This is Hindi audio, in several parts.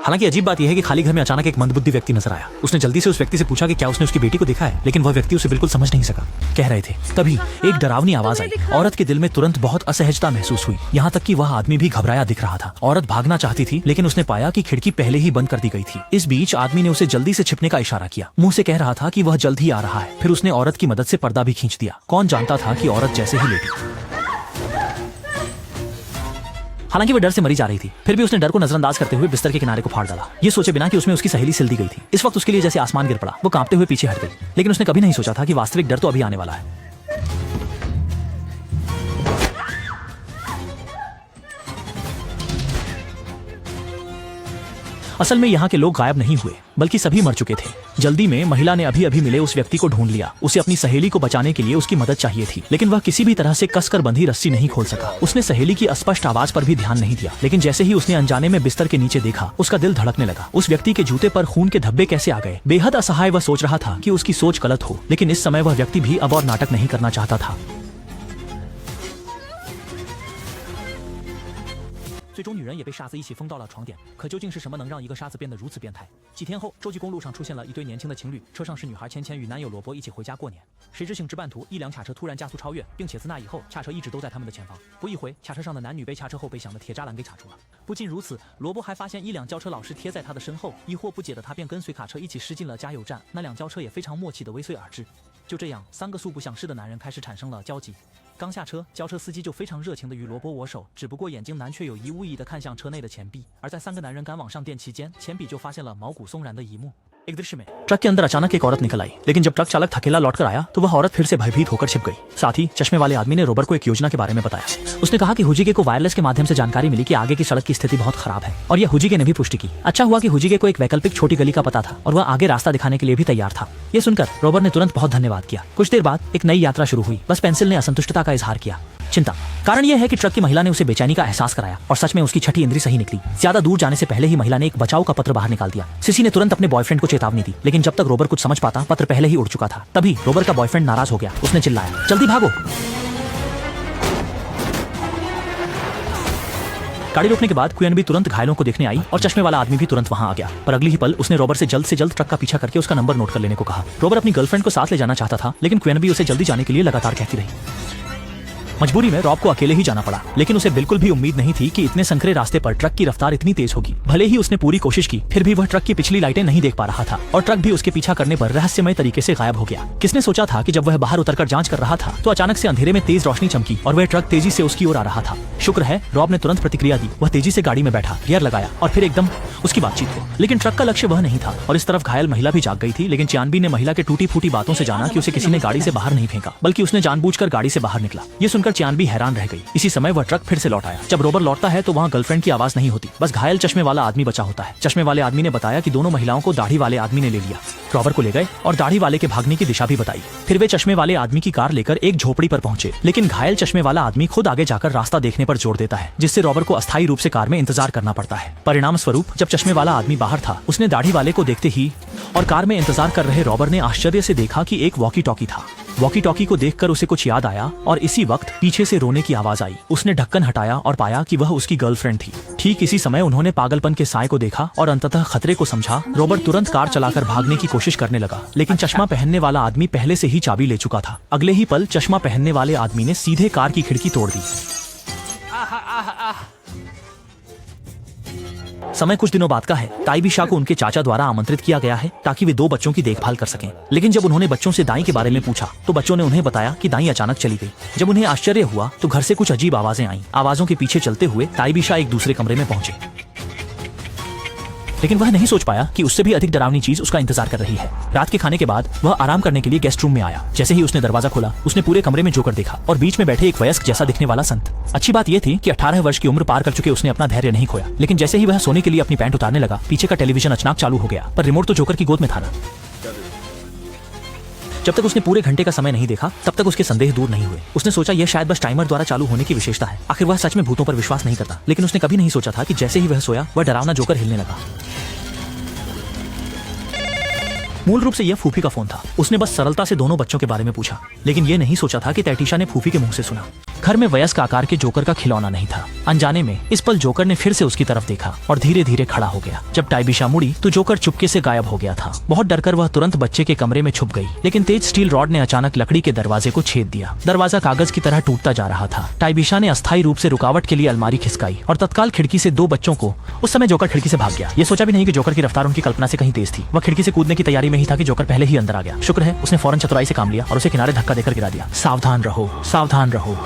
हालांकि अजीब बात यह है कि खाली घर में अचानक एक मंदबुद्धि व्यक्ति नजर आया। उसने जल्दी से उस व्यक्ति से पूछा कि क्या उसने उसकी बेटी को देखा है, लेकिन वह व्यक्ति उसे बिल्कुल समझ नहीं सका। कह रहे थे तभी एक डरावनी आवाज आई। औरत के दिल में तुरंत बहुत असहजता महसूस हुई, यहाँ तक कि वह आदमी भी घबराया दिख रहा था। औरत भागना चाहती थी, लेकिन उसने पाया कि खिड़की पहले ही बंद कर दी गई थी। इस बीच आदमी ने उसे जल्दी से छिपने का इशारा किया, मुंह से कह रहा था कि वह जल्द ही आ रहा है। फिर उसने औरत की मदद से पर्दा भी खींच दिया। कौन जानता था कि औरत जैसे ही लेटी, हालांकि वह डर से मरी जा रही थी, फिर भी उसने डर को नजरअंदाज करते हुए बिस्तर के किनारे को फाड़ डाला, ये सोचे बिना कि उसमें उसकी सहेली सिल दी गई थी। इस वक्त उसके लिए जैसे आसमान गिर पड़ा। वो कांपते हुए पीछे हट गई, लेकिन उसने कभी नहीं सोचा था कि वास्तविक डर तो अभी आने वाला है। असल में यहाँ के लोग गायब नहीं हुए, बल्कि सभी मर चुके थे। जल्दी में महिला ने अभी अभी मिले उस व्यक्ति को ढूंढ लिया। उसे अपनी सहेली को बचाने के लिए उसकी मदद चाहिए थी, लेकिन वह किसी भी तरह से कसकर बंधी रस्सी नहीं खोल सका। उसने सहेली की अस्पष्ट आवाज पर भी ध्यान नहीं दिया, लेकिन जैसे ही उसने अनजाने में बिस्तर के नीचे देखा, उसका दिल धड़कने लगा। उस व्यक्ति के जूते पर खून के धब्बे कैसे आ गए? बेहद असहाय वह सोच रहा था कि उसकी सोच गलत हो, लेकिन इस समय वह व्यक्ति भी अब और नाटक नहीं करना चाहता था। 最终女人也被杀子一起封到了床点，可究竟是什么能让一个杀子变得如此变态？几天后，洲际公路上出现了一对年轻的情侣，车上是女孩芊芊与男友罗伯一起回家过年。谁知行至半途，一辆卡车突然加速超越，并且自那以后，卡车一直都在他们的前方。不一回，卡车上的男女被卡车后备箱的铁栅栏给卡住了。不仅如此，罗伯还发现一辆轿车老是贴在他的身后，疑惑不解的他便跟随卡车一起驶进了加油站。那辆轿车也非常默契的尾随而至。就这样，三个素不相识的男人开始产生了交集。 刚下车，轿车司机就非常热情地与罗伯握手，只不过眼睛男却有意无意地看向车内的钱币。而在三个男人赶往上店期间，钱币就发现了毛骨悚然的一幕。एक दृश्य में ट्रक के अंदर अचानक एक औरत निकल आई, लेकिन जब ट्रक चालक थकेला लौटकर आया तो वह औरत फिर से भयभीत होकर छिप गई। साथ ही चश्मे वाले आदमी ने रोबर को एक योजना के बारे में बताया। उसने कहा कि हुजीगे को वायरलेस के माध्यम से जानकारी मिली कि आगे की सड़क की स्थिति बहुत खराब है, और यह हुजीगे ने भी पुष्टि की। अच्छा हुआ कि हुजीगे को एक वैकल्पिक छोटी गली का पता था और वह आगे रास्ता दिखाने के लिए भी तैयार था। ये सुनकर रोबर ने तुरंत बहुत धन्यवाद किया। कुछ देर बाद एक नई यात्रा शुरू हुई। बस पेंसिल ने असंतुष्टता का इजहार किया। चिंता कारण यह है कि ट्रक की महिला ने उसे बेचैनी का एहसास कराया, और सच में उसकी छठी इंद्री सही निकली। ज्यादा दूर जाने से पहले ही महिला ने एक बचाव का पत्र बाहर निकाल दिया। सिसी ने तुरंत अपने बॉयफ्रेंड को चेतावनी दी, लेकिन जब तक रोबर कुछ समझ पाता, पत्र पहले ही उड़ चुका था। तभी रोबर का बॉयफ्रेंड नाराज हो गया। उसने चिल्लाया, जल्दी भागो। गाड़ी रोकने के बाद क्वियन भी तुरंत घायलों को देखने आई और चश्मे वाला आदमी भी तुरंत वहां आ गया। पर अगली ही पल उसने रोबर से जल्द ट्रक का पीछा करके उसका नंबर नोट कर लेने को कहा। रोबर अपनी गर्लफ्रेंड को साथ ले जाना चाहता था, लेकिन क्वियन भी उसे जल्दी जाने के लिए लगातार कहती रही। मजबूरी में रॉब को अकेले ही जाना पड़ा, लेकिन उसे बिल्कुल भी उम्मीद नहीं थी कि इतने संकरे रास्ते पर ट्रक की रफ्तार इतनी तेज होगी। भले ही उसने पूरी कोशिश की, फिर भी वह ट्रक की पिछली लाइटें नहीं देख पा रहा था, और ट्रक भी उसके पीछा करने पर रहस्यमय तरीके से गायब हो गया। किसने सोचा था कि जब वह बाहर उतरकर जांच कर रहा था तो अचानक से अंधेरे में तेज रोशनी चमकी और वह ट्रक तेजी से उसकी ओर आ रहा था। शुक्र है रॉब ने तुरंत प्रतिक्रिया दी। वह तेजी से गाड़ी में बैठा, गियर लगाया और फिर एकदम उसकी बातचीत हुई। लेकिन ट्रक का लक्ष्य वह नहीं था, और इस तरफ घायल महिला भी जाग गई थी। लेकिन चानबी ने महिला के टूटी फूटी बातों से जाना कि उसे किसी ने गाड़ी से बाहर नहीं फेंका, बल्कि उसने जानबूझकर गाड़ी से बाहर निकला। ये सुनकर चानबी हैरान रह गई। इसी समय वह ट्रक फिर से लौट आया। जब रोबर लौटता है तो वहाँ गर्लफ्रेंड की आवाज नहीं होती, बस घायल चश्मे वाला आदमी बचा होता है। चश्मे वाले आदमी ने बताया कि दोनों महिलाओं को दाढ़ी वाले आदमी ने ले लिया। रॉबर को ले गए और दाढ़ी वाले के भागने की दिशा भी बताई। फिर वे चश्मे वाले आदमी की कार लेकर एक झोपड़ी पर पहुंचे, लेकिन घायल चश्मे वाला आदमी खुद आगे जाकर रास्ता देखने पर जोर देता है, जिससे रॉबर को अस्थायी रूप से कार में इंतजार करना पड़ता है। परिणाम स्वरूप जब चश्मे वाला आदमी बाहर था, उसने दाढ़ी वाले को देखते ही और कार में इंतजार कर रहे रॉबर ने आश्चर्य से देखा कि एक वॉकी टॉकी था। वॉकी टॉकी को देखकर उसे कुछ याद आया और इसी वक्त पीछे से रोने की आवाज आई। उसने ढक्कन हटाया और पाया कि वह उसकी गर्लफ्रेंड थी। ठीक इसी समय उन्होंने पागलपन के साए को देखा और अंततः खतरे को समझा। रॉबर्ट तुरंत कार चलाकर भागने की कोशिश करने लगा, लेकिन चश्मा पहनने वाला आदमी पहले से ही चाबी ले चुका था। अगले ही पल चश्मा पहनने वाले आदमी ने सीधे कार की खिड़की तोड़ दी। समय कुछ दिनों बाद का है। ताइबीशा को उनके चाचा द्वारा आमंत्रित किया गया है ताकि वे 2 बच्चों की देखभाल कर सकें। लेकिन जब उन्होंने बच्चों से दाई के बारे में पूछा तो बच्चों ने उन्हें बताया कि दाई अचानक चली गई। जब उन्हें आश्चर्य हुआ तो घर से कुछ अजीब आवाजें आईं। आवाजों के पीछे चलते हुए ताइबीशा एक दूसरे कमरे में पहुंचे, लेकिन वह नहीं सोच पाया कि उससे भी अधिक डरावनी चीज उसका इंतजार कर रही है। रात के खाने के बाद वह आराम करने के लिए गेस्ट रूम में आया। जैसे ही उसने दरवाजा खोला, उसने पूरे कमरे में जोकर देखा और बीच में बैठे एक वयस्क जैसा दिखने वाला संत। अच्छी बात यह थी कि 18 वर्ष की उम्र पार कर चुके उसने अपना धैर्य नहीं खोया। लेकिन जैसे ही वह सोने के लिए अपनी पैंट उतारने लगा, पीछे का टेलीविजन अचानक चालू हो गया, पर रिमोट तो जोकर की गोद में था ना। जब तक उसने पूरे घंटे का समय नहीं देखा, तब तक उसके संदेह दूर नहीं हुए। उसने सोचा यह शायद बस टाइमर द्वारा चालू होने की विशेषता है। आखिर वह सच में भूतों पर विश्वास नहीं करता। लेकिन उसने कभी नहीं सोचा था कि जैसे ही वह सोया, वह डरावना जोकर हिलने लगा। मूल रूप से यह फूफी का फोन था। उसने बस सरलता से दोनों बच्चों के बारे में पूछा, लेकिन यह नहीं सोचा था कि तैटीशा ने फूफी के मुंह से सुना। घर में वयस्क आकार के जोकर का खिलौना नहीं था। अनजाने में इस पल जोकर ने फिर से उसकी तरफ देखा और धीरे धीरे खड़ा हो गया। जब टाइबिशा मुड़ी तो जोकर चुपके से गायब हो गया था। बहुत डरकर वह तुरंत बच्चे के कमरे में छुप गई, लेकिन तेज स्टील रॉड ने अचानक लकड़ी के दरवाजे को छेद दिया। दरवाजा कागज की तरह टूटता जा रहा था। टाइबिशा ने अस्थायी रूप से रुकावट के लिए अलमारी खिसकाई और तत्काल खिड़की से 2 बच्चों को। उस समय जोकर खिड़की से भाग गया। ये सोचा भी नहीं कि जोकर की रफ्तार उनकी कल्पना से कहीं तेज थी। वह खिड़की से कूदने की तैयारी में ही था कि जोकर पहले ही अंदर आ गया। शुक्र है उसने फौरन चतुराई से काम लिया और उसे किनारे धक्का देकर गिरा दिया। सावधान रहो, सावधान रहो।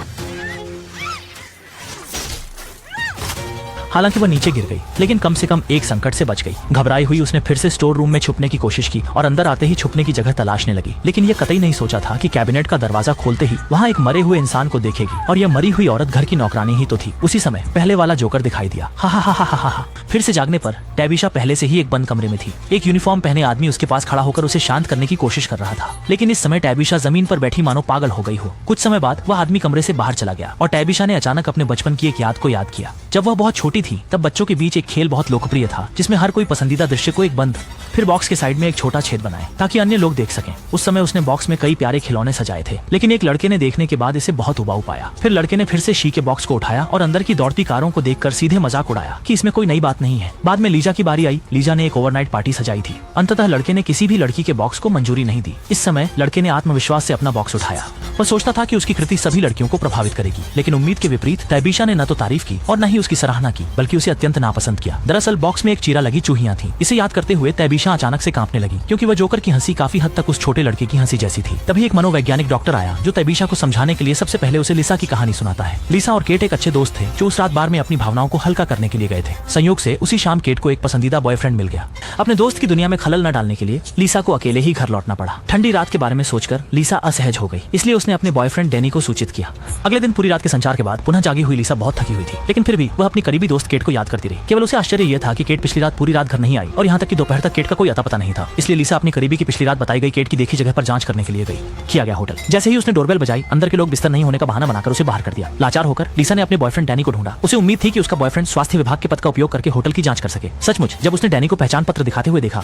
हालांकि वह नीचे गिर गई, लेकिन कम से कम एक संकट से बच गई। घबराई हुई उसने फिर से स्टोर रूम में छुपने की कोशिश की और अंदर आते ही छुपने की जगह तलाशने लगी। लेकिन यह कतई नहीं सोचा था कि कैबिनेट का दरवाजा खोलते ही वहाँ एक मरे हुए इंसान को देखेगी और यह मरी हुई औरत घर की नौकरानी ही तो थी। उसी समय पहले वाला जोकर दिखाई दिया। हा हा हा हा हा हा। फिर से जागने पर टाइबिशा पहले से ही एक बंद कमरे में थी। एक यूनिफॉर्म पहने आदमी उसके पास खड़ा होकर उसे शांत करने की कोशिश कर रहा था, लेकिन इस समय टाइबिशा जमीन पर बैठी मानो पागल हो गई हो। कुछ समय बाद वह आदमी कमरे से बाहर चला गया और टाइबिशा ने अचानक अपने बचपन की एक याद को याद किया। जब वह बहुत छोटी थी तब बच्चों के बीच एक खेल बहुत लोकप्रिय था, जिसमें हर कोई पसंदीदा दृश्य को एक बंद फिर बॉक्स के साइड में एक छोटा छेद बनाए ताकि अन्य लोग देख सकें। उस समय उसने बॉक्स में कई प्यारे खिलौने सजाए थे, लेकिन एक लड़के ने देखने के बाद इसे बहुत उबाऊ पाया। फिर लड़के ने फिर से शी के बॉक्स को उठाया और अंदर की दौड़ती कारों को देखकर सीधे मजाक उड़ाया कि इसमें कोई नई बात नहीं है। बाद में लीजा की बारी आई। लीजा ने एक ओवरनाइट पार्टी सजाई थी। अंततः लड़के ने किसी भी लड़की के बॉक्स को मंजूरी नहीं दी। इस समय लड़के ने आत्मविश्वास से अपना बॉक्स उठाया। वह सोचता था कि उसकी कृति सभी लड़कियों को प्रभावित करेगी, लेकिन उम्मीद के विपरीत टाइबिशा ने न तो तारीफ की और न ही उसकी सराहना की, बल्कि उसे अत्यंत नापसंद किया। दरअसल बॉक्स में एक चीरा लगी चूहियां थी। इसे याद करते हुए टाइबिशा अचानक से कांपने लगी, क्योंकि वह जोकर की हंसी काफी हद तक उस छोटे लड़के की हंसी जैसी थी। तभी एक मनोवैज्ञानिक डॉक्टर आया जो टाइबिशा को समझाने के लिए सबसे पहले उसे लिसा की कहानी सुनाता है। लिसा और केट एक अच्छे दोस्त थे जो उस रात बार में अपनी भावनाओं को हल्का करने के लिए गए थे। संयोग से उसी शाम केट को एक पसंदीदा बॉयफ्रेंड मिल गया। अपने दोस्त की दुनिया में खलल न डालने के लिए लिसा को अकेले ही घर लौटना पड़ा। ठंडी रात के बारे में सोचकर लिसा असहज हो गई, इसलिए उसने अपने बॉयफ्रेंड डैनी को सूचित किया। अगले दिन पूरी रात के संचार के बाद पुनः जागी हुई लिसा बहुत थकी हुई थी, लेकिन फिर भी वह अपनी करीबी दोस्त केट को याद करती रही। केवल उसे आश्चर्य यह था कि केट पिछली रात पूरी रात घर नहीं आई और यहाँ तक कि दोपहर तक केट का कोई अता पता नहीं था। इसलिए लिसा अपनी करीबी की पिछली रात बताई गई केट की देखी जगह पर जांच करने के लिए गई। किया गया होटल। जैसे ही उसने डोरबेल बजाई, अंदर के लोग बिस्तर नहीं होने का बहाना बनाकर उसे बाहर कर दिया। लाचार होकर लिसा ने अपने बॉयफ्रेंड डैनी को ढूंढा। उसे उम्मीद थी कि उसका बॉयफ्रेंड स्वास्थ्य विभाग के पद का उपयोग करके होटल की जांच कर सके। सचमुच जब उसने डैनी को पहचान पत्र दिखाते हुए देखा,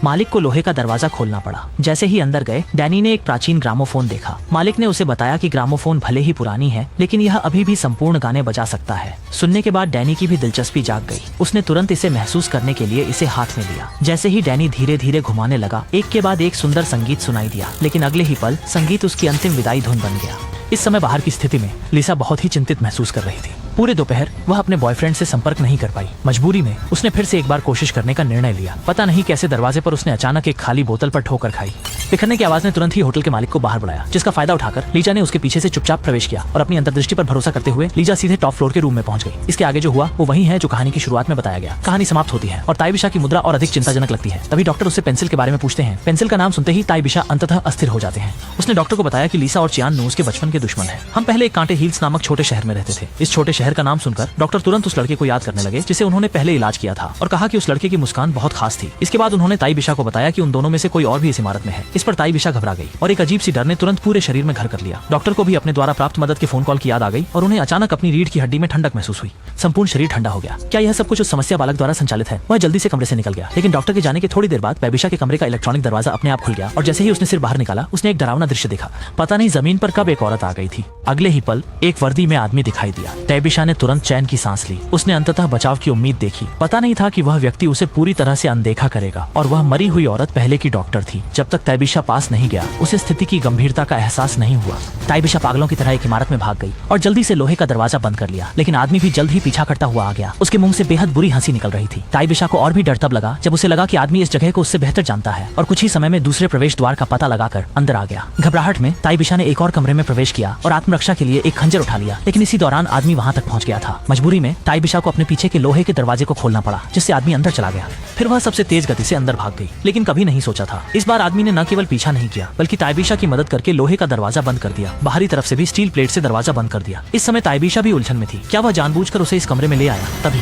मालिक को लोहे का दरवाजा खोलना पड़ा। जैसे ही अंदर गए, डैनी ने एक प्राचीन ग्रामोफोन देखा। मालिक ने उसे बताया कि ग्रामोफोन भले ही पुरानी है, लेकिन यह अभी भी संपूर्ण गाने बजा सकता है। सुनने के बाद डैनी की भी दिलचस्पी जाग गई। उसने तुरंत इसे महसूस करने के लिए इसे हाथ में लिया। जैसे ही डैनी धीरे धीरे घुमाने लगा, एक के बाद एक सुंदर संगीत सुनाई दिया, लेकिन अगले ही पल संगीत उसकी अंतिम विदाई धुन बन गया। इस समय बाहर की स्थिति में लिसा बहुत ही चिंतित महसूस कर रही थी। पूरे दोपहर वह अपने बॉयफ्रेंड से संपर्क नहीं कर पाई। मजबूरी में उसने फिर से एक बार कोशिश करने का निर्णय लिया। पता नहीं कैसे दरवाजे पर उसने अचानक एक खाली बोतल पर ठोकर खाई। बिखरने की आवाज ने तुरंत ही होटल के मालिक को बाहर बुलाया, जिसका फायदा उठाकर लीजा ने उसके पीछे से चुपचाप प्रवेश किया और अपनी अंतर्दृष्टि पर भरोसा करते हुए लीजा सीधे टॉप फ्लोर के रूम में पहुंच गई। इसके आगे जो हुआ वो वही है जो कहानी की शुरुआत में बताया गया। कहानी समाप्त होती है और टाइबिशा की मुद्रा और अधिक चिंताजनक लगती है। तभी डॉक्टर उससे पेंसिल के बारे में पूछते हैं। पेंसिल का नाम सुनते ही टाइबिशा अंततः अस्थिर हो जाते हैं। उसने डॉक्टर को बताया कि लिसा और चियान उसके बचपन के दुश्मन है। हम पहले एक कांटे हिल्स नामक छोटे शहर में रहते थे। इस छोटे शहर का नाम सुनकर डॉक्टर तुरंत उस लड़के को याद करने लगे जिसे उन्होंने पहले इलाज किया था और कहा कि उस लड़के की मुस्कान बहुत खास थी। इसके बाद उन्होंने टाइबिशा को बताया कि उन दोनों में से कोई और भी इस इमारत में है। इस पर टाइबिशा घबरा गई और एक अजीब सी डर ने तुरंत पूरे शरीर में घर कर लिया। डॉक्टर को भी अपने द्वारा प्राप्त मदद के फोन कॉल की याद आ गई और उन्हें अचानक अपनी रीढ़ की हड्डी में ठंडक महसूस हुई। संपूर्ण शरीर ठंडा हो गया। क्या यह सब कुछ उस समस्या बालक द्वारा संचालित है? वह जल्दी से कमरे से निकल गया, लेकिन डॉक्टर के जाने के थोड़ी देर बाद टाइबिशा के कमरे का इलेक्ट्रॉनिक दरवाजा अपने आप खुल गया और जैसे ही उसने सिर बाहर निकाला, उसने एक डरावना दृश्य देखा। पता नहीं जमीन पर कब एक औरत आ गई थी। अगले ही पल एक वर्दी में आदमी दिखाई दिया। टाइबिशा ने तुरंत चैन की सांस ली। उसने अंततः बचाव की उम्मीद देखी। पता नहीं था कि वह व्यक्ति उसे पूरी तरह से अनदेखा करेगा और वह मरी हुई औरत पहले की डॉक्टर थी। जब तक टाइबिशा पास नहीं गया, उसे स्थिति की गंभीरता का एहसास नहीं हुआ। टाइबिशा पागलों की तरह एक इमारत में भाग गई और जल्दी से लोहे का दरवाजा बंद कर लिया, लेकिन आदमी भी जल्द ही पीछा करता हुआ आ गया। उसके मुंह से बेहद बुरी हंसी निकल रही थी। टाइबिशा को और भी डर तब लगा जब उसे लगा कि आदमी इस जगह को उससे बेहतर जानता है और कुछ ही समय में दूसरे प्रवेश द्वार का पता लगाकर अंदर आ गया। घबराहट में टाइबिशा ने एक और कमरे में प्रवेश किया और आत्मरक्षा के लिए एक खंजर उठा लिया, लेकिन इसी दौरान आदमी वहां तक पहुंच गया था। मजबूरी में टाइबिशा को अपने पीछे के लोहे के दरवाजे को खोलना पड़ा, जिससे आदमी अंदर चला गया। फिर वह सबसे तेज गति से अंदर भाग गई, लेकिन कभी नहीं सोचा था इस बार आदमी ने न केवल पीछा नहीं किया, बल्कि टाइबिशा की मदद करके लोहे का दरवाजा बंद कर दिया। बाहरी तरफ से भी स्टील प्लेट से दरवाजा बंद कर दिया। इस समय टाइबिशा भी उलझन में थी। क्या वह जानबूझकर उसे इस कमरे में ले आया? तभी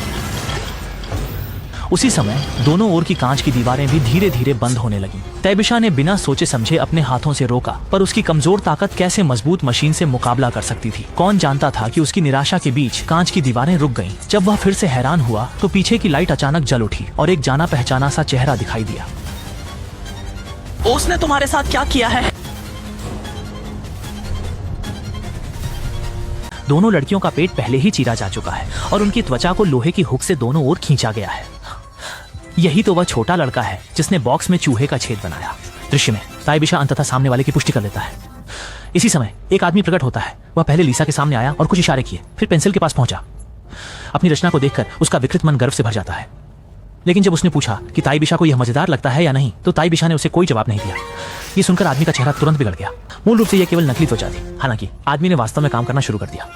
उसी समय दोनों ओर की कांच की दीवारें भी धीरे धीरे बंद होने लगी। टाइबिशा ने बिना सोचे समझे अपने हाथों से रोका, पर उसकी कमजोर ताकत कैसे मजबूत मशीन से मुकाबला कर सकती थी? कौन जानता था कि उसकी निराशा के बीच कांच की दीवारें रुक गईं। जब वह फिर से हैरान हुआ तो पीछे की लाइट अचानक जल उठी और एक जाना पहचाना सा चेहरा दिखाई दिया। उसने तुम्हारे साथ क्या किया है? दोनों लड़कियों का पेट पहले ही चीरा जा चुका है और उनकी त्वचा को लोहे की हुक से दोनों ओर खींचा गया है। यही तो वह छोटा लड़का है जिसने बॉक्स में चूहे का छेद बनाया। दृश्य में ताइबिशा अंततः सामने वाले की पुष्टि कर लेता है। इसी समय एक आदमी प्रकट होता है। वह पहले लीसा के सामने आया और कुछ इशारे किए, फिर पेंसिल के पास पहुंचा। अपनी रचना को देखकर उसका विकृत मन गर्व से भर जाता है। लेकिन जब उसने पूछा कि ताइबिशा को यह मजेदार लगता है या नहीं, तो ताइबिशा ने उसे कोई जवाब नहीं दिया। ये सुनकर आदमी का चेहरा तुरंत बिगड़ गया। मूल रूप से यह केवल नकली त्वचा थी। हालांकि आदमी ने वास्तव में काम करना शुरू कर दिया।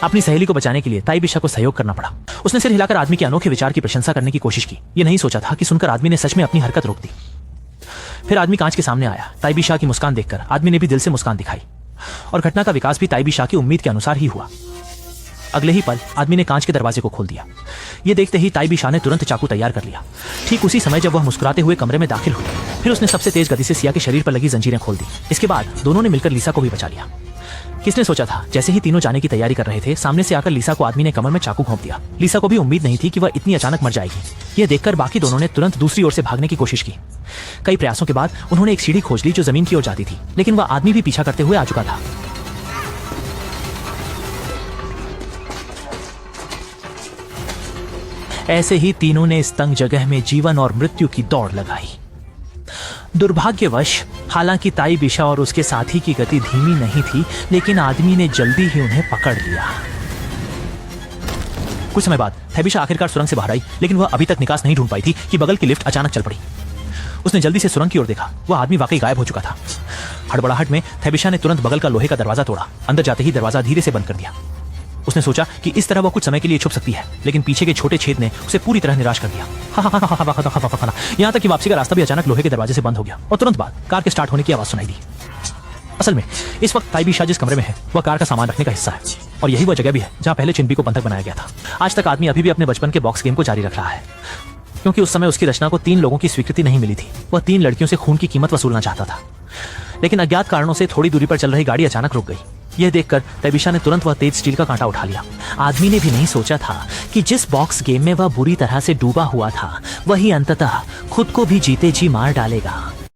अपनी सहेली को बचाने के लिए ताइबिशा को सहयोग करना पड़ा। उसने सिर हिलाकर आदमी के अनोखे विचार की प्रशंसा करने की कोशिश की। ये नहीं सोचा था कि सुनकर आदमी ने सच में अपनी हरकत रोक दी। फिर आदमी कांच के सामने आया। ताइबिशा की मुस्कान देखकर आदमी ने भी दिल से मुस्कान दिखाई और घटना का विकास भी ताइबिशा की उम्मीद के अनुसार ही हुआ। अगले ही पल आदमी ने कांच के दरवाजे को खोल दिया। ये देखते ही ताइबिशा ने तुरंत चाकू तैयार कर लिया। ठीक उसी समय जब वह मुस्कुराते हुए कमरे में दाखिल हुई, फिर उसने सबसे तेज गति से सिया के शरीर पर लगी जंजीरें खोल दी। इसके बाद दोनों ने मिलकर लीसा को भी बचा लिया। किसने सोचा था, जैसे ही तीनों जाने की तैयारी कर रहे थे, सामने से आकर लीसा को आदमी ने कमर में चाकू घोंप दिया। लीसा को भी उम्मीद नहीं थी कि वह इतनी अचानक मर जाएगी। यह देखकर बाकी दोनों ने तुरंत दूसरी ओर से भागने की कोशिश की। कई प्रयासों के बाद उन्होंने एक सीढ़ी खोज ली जो जमीन की ओर जाती थी, लेकिन वह आदमी भी पीछा करते हुए आ चुका था। ऐसे ही तीनों ने इस तंग जगह में जीवन और मृत्यु की दौड़ लगाई। दुर्भाग्यवश हालांकि ताइबिशा और उसके साथी की गति धीमी नहीं थी, लेकिन आदमी ने जल्दी ही उन्हें पकड़ लिया। कुछ समय बाद ताइबिशा आखिरकार सुरंग से बाहर आई, लेकिन वह अभी तक निकास नहीं ढूंढ पाई थी कि बगल की लिफ्ट अचानक चल पड़ी। उसने जल्दी से सुरंग की ओर देखा। वह आदमी वाकई गायब हो चुका था। हड़बड़ाहट में ताइबिशा ने तुरंत बगल का लोहे का दरवाजा तोड़ा। अंदर जाते ही दरवाजा धीरे से बंद कर दिया। उसने सोचा कि इस तरह वह कुछ समय के लिए छुप सकती है, लेकिन पीछे के छोटे छेद ने उसे पूरी तरह निराश कर दिया। यहाँ तक कि वापसी का रास्ता भी अचानक लोहे के दरवाजे से बंद हो गया और तुरंत बाद कार के स्टार्ट होने की आवाज सुनाई दी। असल में इस वक्त ताइबिशा जिस कमरे में है वह कार का सामान रखने का हिस्सा है और यही वह जगह भी है जहां पहले चिंपी को बंधक बनाया गया था। आज तक आदमी अभी भी अपने बचपन के बॉक्स गेम को जारी रख रहा है, क्योंकि उस समय उसकी रचना को 3 लोगों की स्वीकृति नहीं मिली थी। वह 3 लड़कियों से खून की कीमत वसूलना चाहता था, लेकिन अज्ञात कारणों से थोड़ी दूरी पर चल रही गाड़ी अचानक रुक गई। यह देखकर ताइबिशा ने तुरंत वह तेज स्टील का कांटा उठा लिया। आदमी ने भी नहीं सोचा था कि जिस बॉक्स गेम में वह बुरी तरह से डूबा हुआ था, वही अंततः खुद को भी जीते जी मार डालेगा।